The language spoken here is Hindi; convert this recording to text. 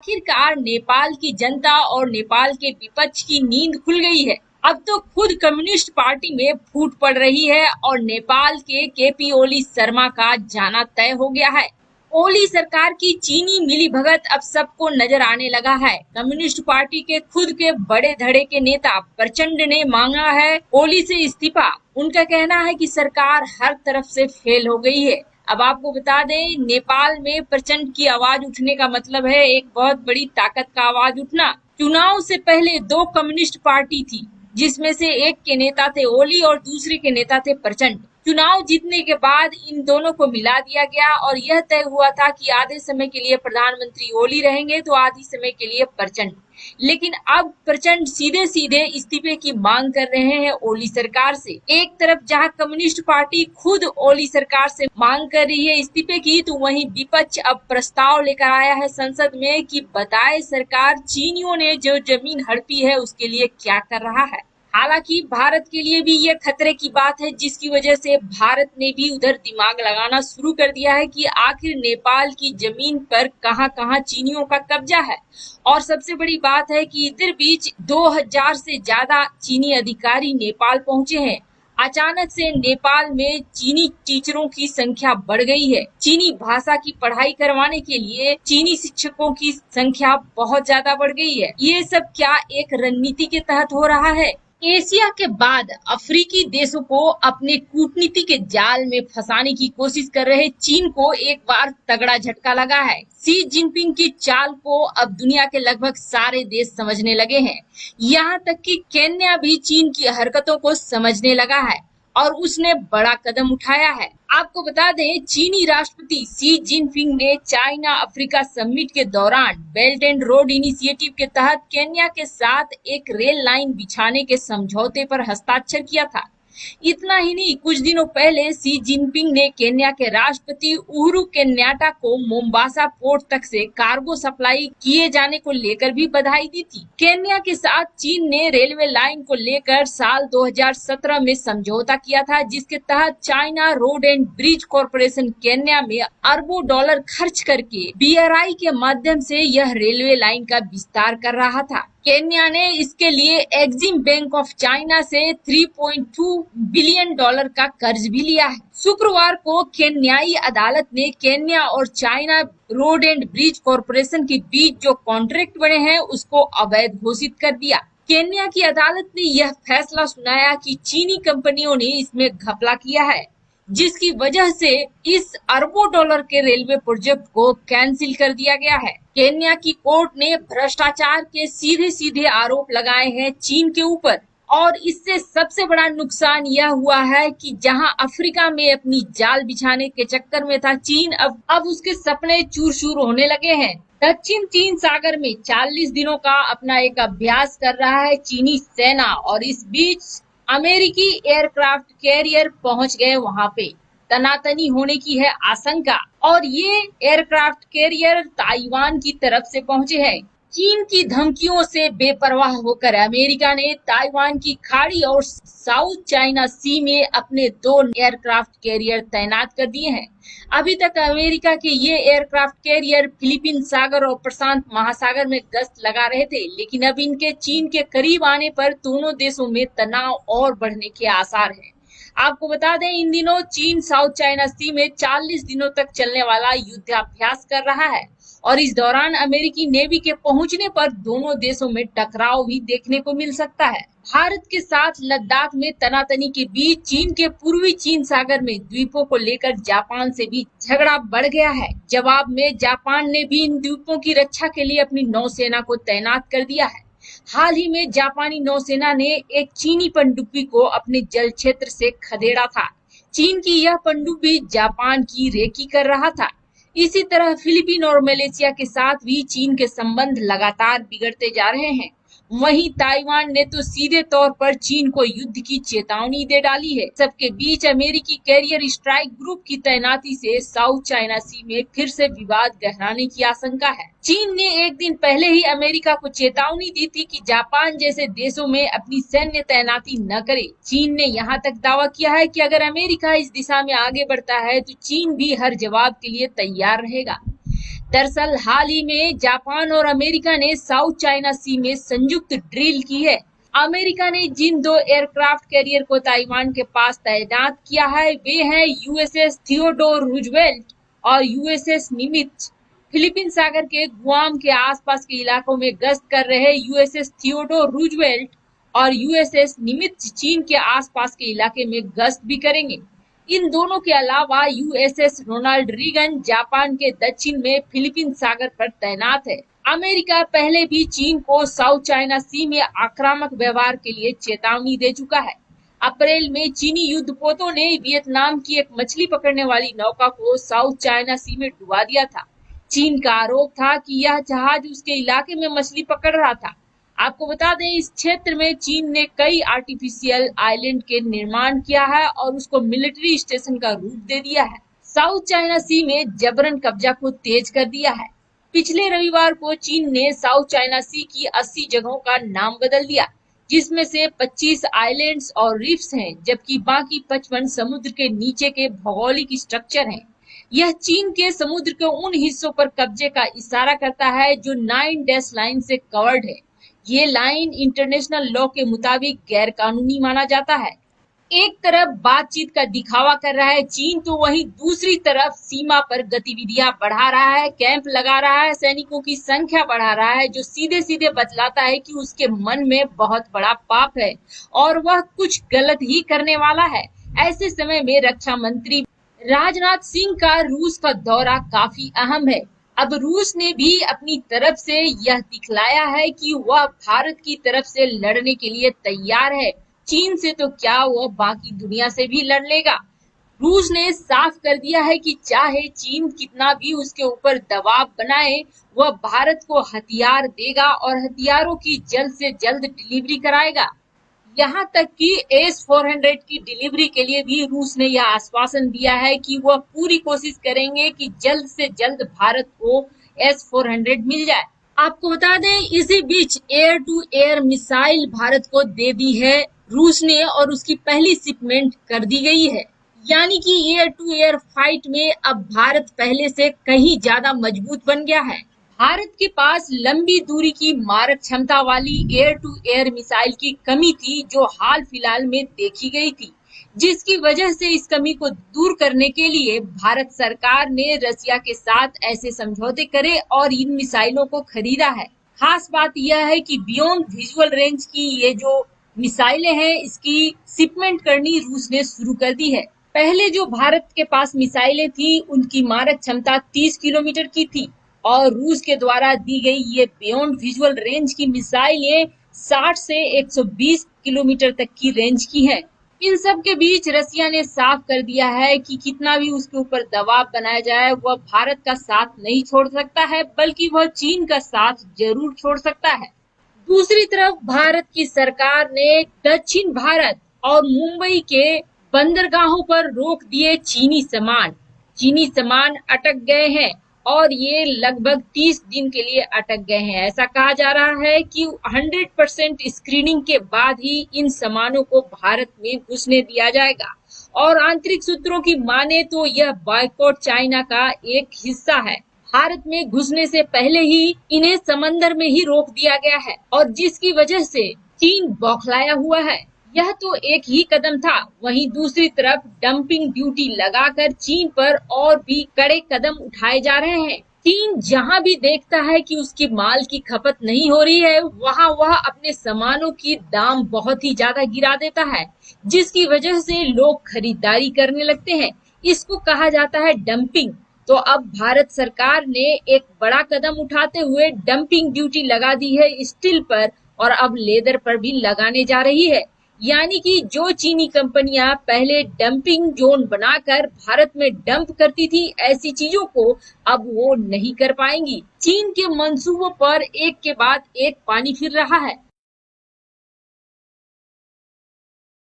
आखिरकार नेपाल की जनता और नेपाल के विपक्ष की नींद खुल गई है। अब तो खुद कम्युनिस्ट पार्टी में फूट पड़ रही है और नेपाल के केपी ओली शर्मा का जाना तय हो गया है। ओली सरकार की चीनी मिलीभगत अब सबको नजर आने लगा है। कम्युनिस्ट पार्टी के खुद के बड़े धड़े के नेता प्रचंड ने मांगा है ओली से इस्तीफा। उनका कहना है कि सरकार हर तरफ से फेल हो गई है। अब आपको बता दें, नेपाल में प्रचंड की आवाज उठने का मतलब है एक बहुत बड़ी ताकत का आवाज उठना। चुनाव से पहले दो कम्युनिस्ट पार्टी थी, जिसमें से एक के नेता थे ओली और दूसरे के नेता थे प्रचंड। चुनाव जीतने के बाद इन दोनों को मिला दिया गया और यह तय हुआ था कि आधे समय के लिए प्रधानमंत्री ओली रहेंगे तो आधी समय के लिए प्रचंड। लेकिन अब प्रचंड सीधे सीधे इस्तीफे की मांग कर रहे हैं ओली सरकार से। एक तरफ जहां कम्युनिस्ट पार्टी खुद ओली सरकार से मांग कर रही है इस्तीफे की, तो वहीं विपक्ष अब प्रस्ताव लेकर आया है संसद में कि बताए सरकार चीनियों ने जो जमीन हड़पी है उसके लिए क्या कर रहा है। हालांकि भारत के लिए भी ये खतरे की बात है, जिसकी वजह से भारत ने भी उधर दिमाग लगाना शुरू कर दिया है कि आखिर नेपाल की जमीन पर कहां-कहां चीनियों का कब्जा है। और सबसे बड़ी बात है कि इधर बीच 2000 से ज्यादा चीनी अधिकारी नेपाल पहुंचे हैं। अचानक से नेपाल में चीनी टीचरों की संख्या बढ़ गई है। चीनी भाषा की पढ़ाई करवाने के लिए चीनी शिक्षकों की संख्या बहुत ज्यादा बढ़ गई है। ये सब क्या एक रणनीति के तहत हो रहा है? एशिया के बाद अफ्रीकी देशों को अपने कूटनीति के जाल में फंसाने की कोशिश कर रहे चीन को एक बार तगड़ा झटका लगा है। शी जिनपिंग की चाल को अब दुनिया के लगभग सारे देश समझने लगे हैं। यहाँ तक कि केन्या भी चीन की हरकतों को समझने लगा है और उसने बड़ा कदम उठाया है। आपको बता दें, चीनी राष्ट्रपति शी जिनपिंग ने चाइना अफ्रीका समिट के दौरान बेल्ट एंड रोड इनिशिएटिव के तहत केन्या के साथ एक रेल लाइन बिछाने के समझौते पर हस्ताक्षर किया था। इतना ही नहीं, कुछ दिनों पहले शी जिनपिंग ने केन्या के राष्ट्रपति उहुरु केन्याटा को मोम्बासा पोर्ट तक से कार्गो सप्लाई किए जाने को लेकर भी बधाई दी थी। केन्या के साथ चीन ने रेलवे लाइन को लेकर साल 2017 में समझौता किया था, जिसके तहत China road and bridge corporation Kenya में अरबों डॉलर खर्च करके BRI के माध्यम से यह रेलवे लाइन का विस्तार कर रहा था। केन्या ने इसके लिए एक्सिम बैंक ऑफ चाइना से 3.2 बिलियन डॉलर का कर्ज भी लिया है। शुक्रवार को केन्याई अदालत ने केन्या और China road and bridge corporation के बीच जो कॉन्ट्रैक्ट बने हैं उसको अवैध घोषित कर दिया। केन्या की अदालत ने यह फैसला सुनाया कि चीनी कंपनियों ने इसमें घपला किया है, जिसकी वजह से इस अरबों डॉलर के रेलवे प्रोजेक्ट को कैंसिल कर दिया गया है। केन्या की कोर्ट ने भ्रष्टाचार के सीधे सीधे आरोप लगाए हैं चीन के ऊपर और इससे सबसे बड़ा नुकसान यह हुआ है कि जहां अफ्रीका में अपनी जाल बिछाने के चक्कर में था चीन, अब उसके सपने चूर चूर होने लगे हैं। दक्षिण चीन सागर में 40 दिनों का अपना एक अभ्यास कर रहा है चीनी सेना और इस बीच अमेरिकी एयरक्राफ्ट कैरियर पहुंच गए वहां पे। तनातनी होने की है आशंका और ये एयरक्राफ्ट कैरियर ताइवान की तरफ से पहुंचे हैं। चीन की धमकियों से बेपरवाह होकर अमेरिका ने ताइवान की खाड़ी और साउथ चाइना सी में अपने 2 एयरक्राफ्ट कैरियर तैनात कर दिए हैं। अभी तक अमेरिका के ये एयरक्राफ्ट कैरियर फिलीपीन सागर और प्रशांत महासागर में गश्त लगा रहे थे, लेकिन अब इनके चीन के करीब आने पर दोनों देशों में तनाव और बढ़ने के आसार हैं। आपको बता दें, इन दिनों चीन साउथ चाइना सी में 40 दिनों तक चलने वाला युद्धाभ्यास कर रहा है और इस दौरान अमेरिकी नेवी के पहुंचने पर दोनों देशों में टकराव भी देखने को मिल सकता है। भारत के साथ लद्दाख में तनातनी के बीच चीन के पूर्वी चीन सागर में द्वीपों को लेकर जापान से भी झगड़ा बढ़ गया है। जवाब में जापान ने भी इन द्वीपों की रक्षा के लिए अपनी नौसेना को तैनात कर दिया है। हाल ही में जापानी नौसेना ने एक चीनी पनडुब्बी को अपने जल क्षेत्र से खदेड़ा था। चीन की यह पनडुब्बी जापान की रेकी कर रहा था। इसी तरह फिलीपीन और मलेशिया के साथ भी चीन के संबंध लगातार बिगड़ते जा रहे हैं। वहीं ताइवान ने तो सीधे तौर पर चीन को युद्ध की चेतावनी दे डाली है। सबके बीच अमेरिकी कैरियर स्ट्राइक ग्रुप की तैनाती से साउथ चाइना सी में फिर से विवाद गहराने की आशंका है। चीन ने एक दिन पहले ही अमेरिका को चेतावनी दी थी कि जापान जैसे देशों में अपनी सैन्य तैनाती न करे। चीन ने यहाँ तक दावा किया है कि अगर अमेरिका इस दिशा में आगे बढ़ता है तो चीन भी हर जवाब के लिए तैयार रहेगा। दरअसल हाल ही में जापान और अमेरिका ने साउथ चाइना सी में संयुक्त ड्रिल की है। अमेरिका ने जिन 2 एयरक्राफ्ट कैरियर को ताइवान के पास तैनात किया है वे हैं यूएसएस थियोडोर रूजवेल्ट और यूएसएस निमित्ज। फिलीपीन सागर के गुआम के आसपास के इलाकों में गश्त कर रहे यूएसएस थियोडोर रूजवेल्ट और यूएसएस निमित्ज चीन के आसपास के इलाके में गश्त भी करेंगे। इन दोनों के अलावा यूएसएस रोनाल्ड रीगन जापान के दक्षिण में फिलीपीन सागर पर तैनात है। अमेरिका पहले भी चीन को साउथ चाइना सी में आक्रामक व्यवहार के लिए चेतावनी दे चुका है। अप्रैल में चीनी युद्धपोतों ने वियतनाम की एक मछली पकड़ने वाली नौका को साउथ चाइना सी में डुबा दिया था। चीन का आरोप था कि यह जहाज उसके इलाके में मछली पकड़ रहा था। आपको बता दें, इस क्षेत्र में चीन ने कई आर्टिफिशियल आइलैंड के निर्माण किया है और उसको मिलिट्री स्टेशन का रूप दे दिया है। साउथ चाइना सी में जबरन कब्जा को तेज कर दिया है। पिछले रविवार को चीन ने साउथ चाइना सी की 80 जगहों का नाम बदल दिया, जिसमें से 25 आइलैंड्स और रिफ्स हैं, जबकि बाकी 55 समुद्र के नीचे के भौगोलिक स्ट्रक्चर हैं। यह चीन के समुद्र के उन हिस्सों पर कब्जे का इशारा करता है जो 9 डैश लाइन से कवर्ड है। ये लाइन इंटरनेशनल लॉ के मुताबिक गैर कानूनी माना जाता है। एक तरफ बातचीत का दिखावा कर रहा है चीन, तो वहीं दूसरी तरफ सीमा पर गतिविधियां बढ़ा रहा है, कैंप लगा रहा है, सैनिकों की संख्या बढ़ा रहा है, जो सीधे सीधे बतलाता है कि उसके मन में बहुत बड़ा पाप है और वह कुछ गलत ही करने वाला है। ऐसे समय में रक्षा मंत्री राजनाथ सिंह का रूस का दौरा काफी अहम है। अब रूस ने भी अपनी तरफ से यह दिखलाया है कि वह भारत की तरफ से लड़ने के लिए तैयार है। चीन से तो क्या, वह बाकी दुनिया से भी लड़ लेगा। रूस ने साफ कर दिया है कि चाहे चीन कितना भी उसके ऊपर दबाव बनाए, वह भारत को हथियार देगा और हथियारों की जल्द से जल्द डिलीवरी कराएगा। यहाँ तक कि S-400 की डिलीवरी के लिए भी रूस ने यह आश्वासन दिया है कि वह पूरी कोशिश करेंगे कि जल्द से जल्द भारत को S-400 मिल जाए। आपको बता दें, इसी बीच air to air missile Bharat को दे दी है रूस ने और उसकी पहली शिपमेंट कर दी गई है। यानी कि एयर टू एयर फाइट में अब भारत पहले से कहीं ज्यादा मजबूत बन गया है। भारत के पास लंबी दूरी की मारक क्षमता वाली एयर टू एयर मिसाइल की कमी थी, जो हाल फिलहाल में देखी गई थी, जिसकी वजह से इस कमी को दूर करने के लिए भारत सरकार ने रसिया के साथ ऐसे समझौते करे और इन मिसाइलों को खरीदा है। खास बात यह है कि बियॉन्ड विजुअल रेंज की ये जो मिसाइलें हैं, इसकी शिपमेंट करनी रूस ने शुरू कर दी है। पहले जो भारत के पास मिसाइलें थी, उनकी मारक क्षमता 30 किलोमीटर की थी और रूस के द्वारा दी गई ये बियॉन्ड विजुअल रेंज की मिसाइलें 60 से 120 किलोमीटर तक की रेंज की हैं। इन सब के बीच रसिया ने साफ कर दिया है कि कितना भी उसके ऊपर दबाव बनाया जाए, वह भारत का साथ नहीं छोड़ सकता है, बल्कि वह चीन का साथ जरूर छोड़ सकता है। दूसरी तरफ भारत की सरकार ने दक्षिण भारत और मुंबई के बंदरगाहों पर रोक दिए चीनी सामान। चीनी सामान अटक गए हैं और ये लगभग 30 दिन के लिए अटक गए हैं। ऐसा कहा जा रहा है कि 100% स्क्रीनिंग के बाद ही इन सामानों को भारत में घुसने दिया जाएगा और आंतरिक सूत्रों की माने तो यह बॉयकॉट चाइना का एक हिस्सा है। भारत में घुसने से पहले ही इन्हें समंदर में ही रोक दिया गया है और जिसकी वजह से चीन बौखलाया हुआ है। यह तो एक ही कदम था, वहीं दूसरी तरफ डंपिंग ड्यूटी लगाकर चीन पर और भी कड़े कदम उठाए जा रहे हैं। चीन जहां भी देखता है कि उसके माल की खपत नहीं हो रही है, वहां वह अपने सामानों की दाम बहुत ही ज्यादा गिरा देता है, जिसकी वजह से लोग खरीदारी करने लगते हैं। इसको कहा जाता है डंपिंग। तो अब भारत सरकार ने एक बड़ा कदम उठाते हुए डंपिंग ड्यूटी लगा दी है स्टील पर और अब लेदर पर भी लगाने जा रही है। यानी कि जो चीनी कंपनियां पहले डंपिंग जोन बनाकर भारत में डंप करती थी ऐसी चीजों को, अब वो नहीं कर पाएंगी। चीन के मंसूबों पर एक के बाद एक पानी फिर रहा है।